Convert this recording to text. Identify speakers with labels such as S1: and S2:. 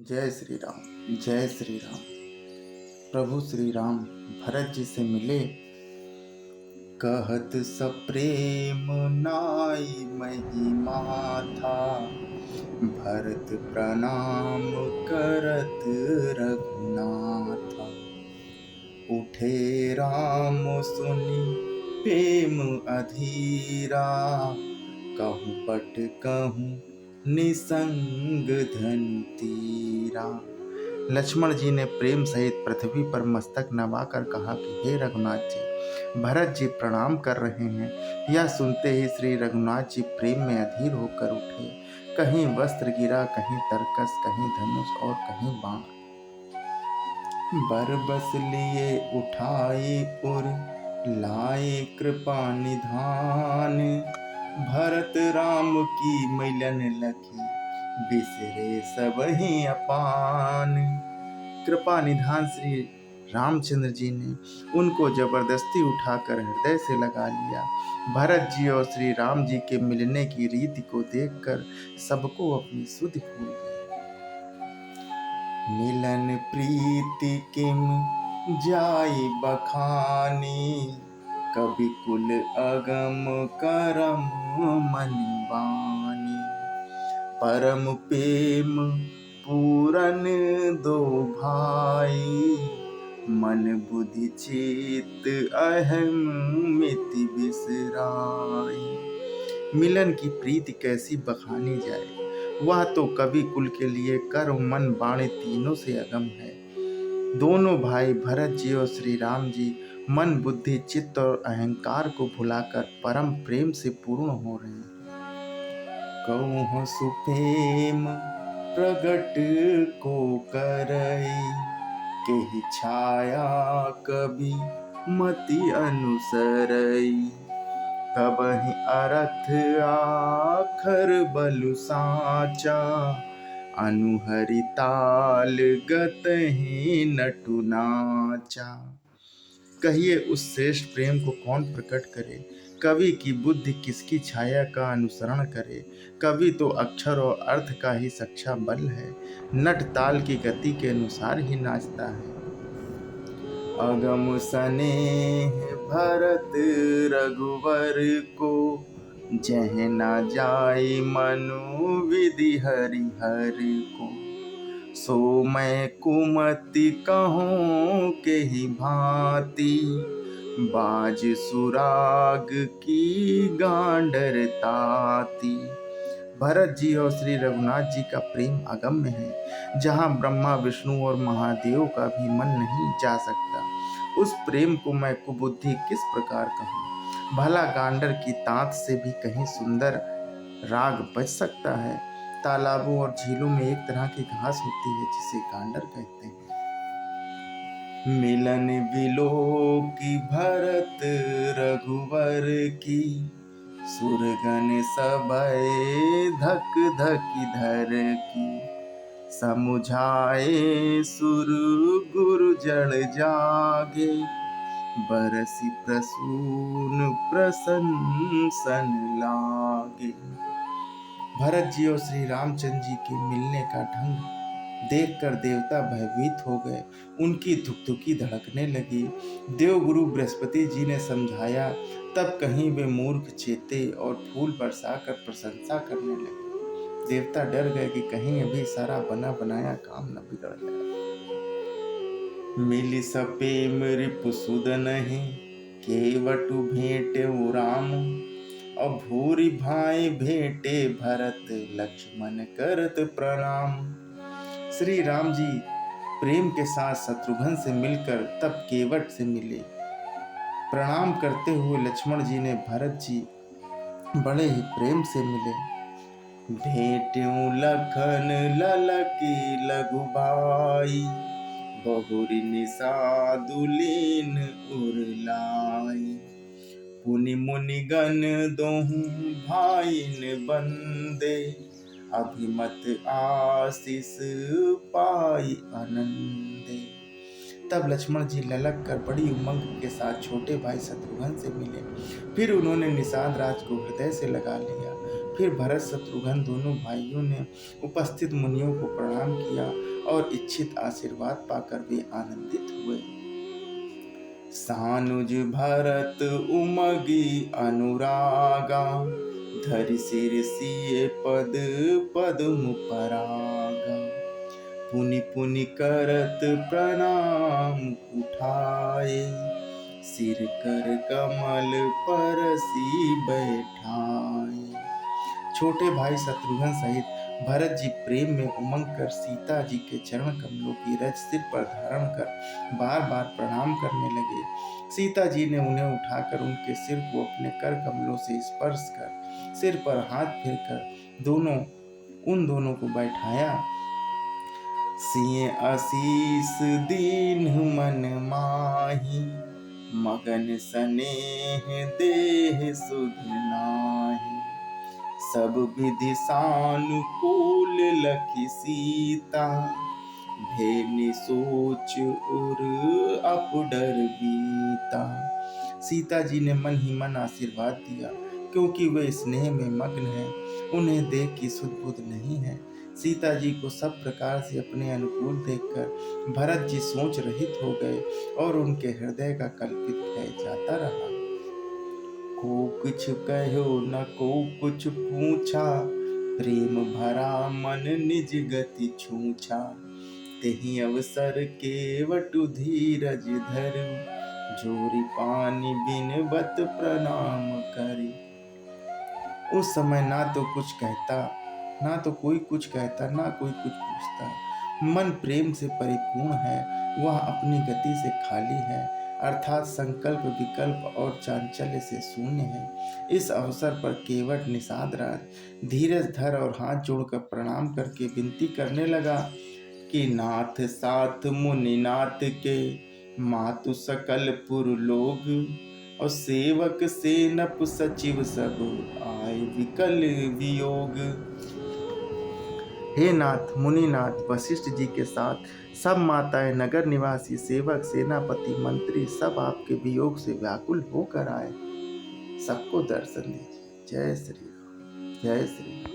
S1: जय श्री राम। जय श्री राम। प्रभु श्री राम भरत जी से मिले। कहत सप्रेम नाई महिमा था, भरत प्रणाम करत रघुनाथा। उठे राम सुनि प्रेम अधीरा, कहूँ पट कहूँ निसंग धन तीरा। लक्ष्मण जी ने प्रेम सहित पृथ्वी पर मस्तक नवाकर कहा कि हे रघुनाथ जी, भरत जी प्रणाम कर रहे हैं। यह सुनते ही श्री रघुनाथ जी प्रेम में अधीर होकर उठे। कहीं वस्त्र गिरा, कहीं तरकस, कहीं धनुष और कहीं बाण। बरबस लिए उठाए उर, लाए कृपा निधान। भरत राम की मिलन लखी, बिसरे सबहि अपान। कृपा निधान श्री रामचंद्र जी ने उनको जबरदस्ती उठाकर हृदय से लगा लिया। भरत जी और श्री राम जी के मिलने की रीति को देखकर सबको अपनी सुधि भूल गई। मिलन प्रीति किम जाई बखानी, कवि कुल अगम करम मन बानी। परम प्रेम पूरन दो भाई, मन बुद्धि चित अहम मिति बिसराई। मिलन की प्रीति कैसी बखानी जाए, वह तो कवि कुल के लिए कर मन बाणी तीनों से अगम है। दोनों भाई भरत जी और श्री राम जी मन बुद्धि चित्त और अहंकार को भुलाकर परम प्रेम से पूर्ण हो रहे हैं। कहूँ सुप्रेम प्रगट को करई, केहि छाया कवि मति अनुसरई। कबहि अरथ आखर बलु साचा, अनुहरि ताल गतहि नटु नाचा। कहिए उस श्रेष्ठ प्रेम को कौन प्रकट करे, कवि की बुद्धि किसकी छाया का अनुसरण करे। कवि तो अक्षर और अर्थ का ही सच्चा बल है, नट ताल की गति के अनुसार ही नाचता है। अगम सनेह भरत रघुवर को, जह न जाय मनु विधि हरिहर को। सो मैं कुमति कहूँ के ही भांति, बाज सुराग की गांडर ताती। भरत जी और श्री रघुनाथ जी का प्रेम अगम्य है, जहाँ ब्रह्मा विष्णु और महादेव का भी मन नहीं जा सकता। उस प्रेम को मैं कुबुद्धि किस प्रकार कहूँ। भला गांडर की तांत से भी कहीं सुंदर राग बज सकता है। तालाबों और झीलों में एक तरह की घास होती है जिसे गांडर कहते हैं। मिलन बिलो की भरत रघुवर की, सुरगन सबय धक धक धर की। समुझाए सुर गुरु जड़ जागे, बरसी प्रसून प्रसन्सन लागे। भरत जी और श्री रामचंद्र जी के मिलने का ढंग देखकर देवता भयभीत हो गए, उनकी धुकधुकी धड़कने लगी। देवगुरु बृहस्पति जी ने समझाया, तब कहीं वे मूर्ख चेते और फूल बरसाकर प्रशंसा करने लगे। देवता डर गए कि कहीं अभी सारा बना बनाया काम न बिगड़ जाए। मिली सपेम रिपु सुद नहीं, केवटु भेंटे राम। और भूरी भाई भेंटे भरत, लक्ष्मण करत प्रणाम। श्री राम जी प्रेम के साथ शत्रुघ्न से मिलकर तब केवट से मिले। प्रणाम करते हुए लक्ष्मण जी ने भरत जी बड़े ही प्रेम से मिले। भेंट्यूं लखन ललकी लगुबाई, बहुरी निषादुलीन उरलाई। पुनि मुनि गण दोहु भाईन बंदे, अभिमत आशीष पाई आनंदे। तब लक्ष्मण जी ललक कर बड़ी उमंग के साथ छोटे भाई शत्रुघ्न से मिले। फिर उन्होंने निषाद राज को हृदय से लगा लिया। फिर भरत शत्रुघ्न दोनों भाइयों ने उपस्थित मुनियों को प्रणाम किया और इच्छित आशीर्वाद पाकर वे आनंदित हुए। सानुज भरत उमगी अनुरागा, धरि सिर सिए पद पद्म परागा। पुनि पुनि करत प्रणाम उठाए, सिर कर कमल परसी बैठाए। छोटे भाई शत्रुघ्न सहित भरत जी प्रेम में उमंग कर सीता जी के चरण कमलों की रज सिर पर धारण कर बार बार प्रणाम करने लगे। सीता जी ने उन्हें उठाकर उनके सिर को अपने कर कमलों से स्पर्श कर सिर पर हाथ फेरकर उन दोनों को बैठाया। सिए आशीष दीन मन माही, मगन स्नेह देह सुध नाही। सब विधि सानुकूल लखी सीता, भेनि सोच उर अपडर बीता। सीता जी ने मन ही मन आशीर्वाद दिया, क्योंकि वे स्नेह में मग्न हैं, उन्हें देख की सुध बुध नहीं है। सीता जी को सब प्रकार से अपने अनुकूल देखकर भरत जी सोच रहित हो गए और उनके हृदय का कल्पित भय जाता रहा। को कुछ कहो न को कुछ पूछा, प्रेम भरा मन निज गति छूछा। तेहि अवसर केवटु धीरज धरु, जोरी पानी बिन बत प्रणाम करी। उस समय ना तो कुछ कहता, ना तो कोई कुछ कहता, ना कोई कुछ पूछता। मन प्रेम से परिपूर्ण है, वह अपनी गति से खाली है, अर्थात संकल्प विकल्प और चांचल्य से शून्य है। इस अवसर पर केवट निषाद राज धीरज धर और हाथ जोड़कर प्रणाम करके विनती करने लगा कि नाथ साथ मुनि नाथ के, मातु सकल पुर लोग, और सेवक सेनप सचिव सब आए विकल वियोग। हे नाथ मुनिनाथ वशिष्ठ जी के साथ सब माताएं, नगर निवासी, सेवक, सेनापति, मंत्री सब आपके वियोग से व्याकुल होकर आए। सबको दर्शन दीजिए। जय श्री राम, जय श्री राम।